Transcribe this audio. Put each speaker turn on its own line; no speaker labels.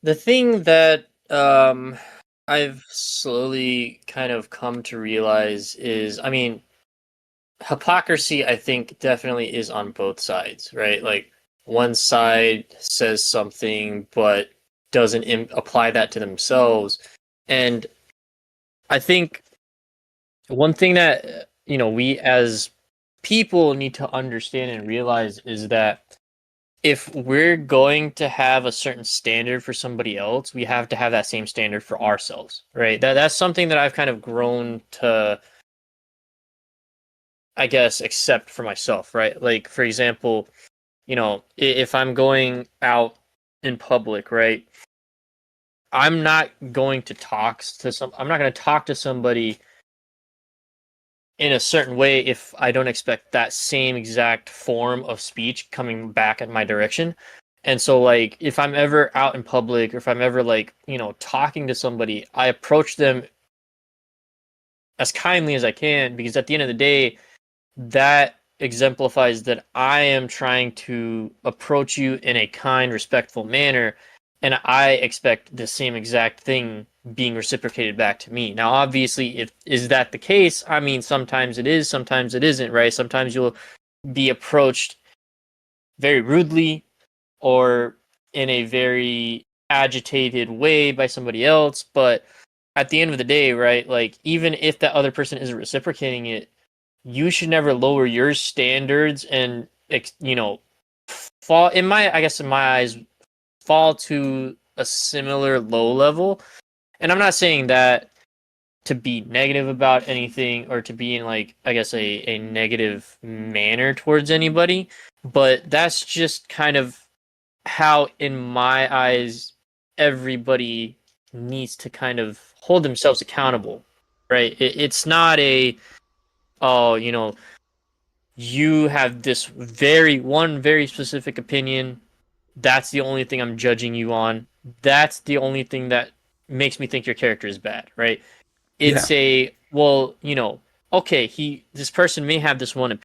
The thing that I've slowly kind of come to realize is, I mean, hypocrisy, I think, definitely is on both sides, right? Like, one side says something but doesn't apply that to themselves. And I think one thing that, we as people need to understand and realize is that if we're going to have a certain standard for somebody else, we have to have that same standard for ourselves, right? That's something that I've kind of grown to, I guess, accept for myself, right? Like, for example, if I'm going out in public, right? I'm not going to talk to somebody in a certain way if I don't expect that same exact form of speech coming back at my direction. And so, like, if I'm ever out in public or if I'm ever, like, talking to somebody, I approach them as kindly as I can, because at the end of the day, that exemplifies that I am trying to approach you in a kind, respectful manner, and I expect the same exact thing being reciprocated back to me. Now, obviously, if is that the case, I mean, sometimes it is, sometimes it isn't, right? Sometimes you'll be approached very rudely or in a very agitated way by somebody else, but at the end of the day, right, like, even if that other person isn't reciprocating it, you should never lower your standards and fall, in my eyes, fall to a similar low level. And I'm not saying that to be negative about anything or to be in, like, I guess, a negative manner towards anybody, but that's just kind of how, in my eyes, everybody needs to kind of hold themselves accountable, right? It's not a, oh, you have this very specific opinion. That's the only thing I'm judging you on. That's the only thing that makes me think your character is bad, right? It's
Yeah.
a, well, okay, this person may have this one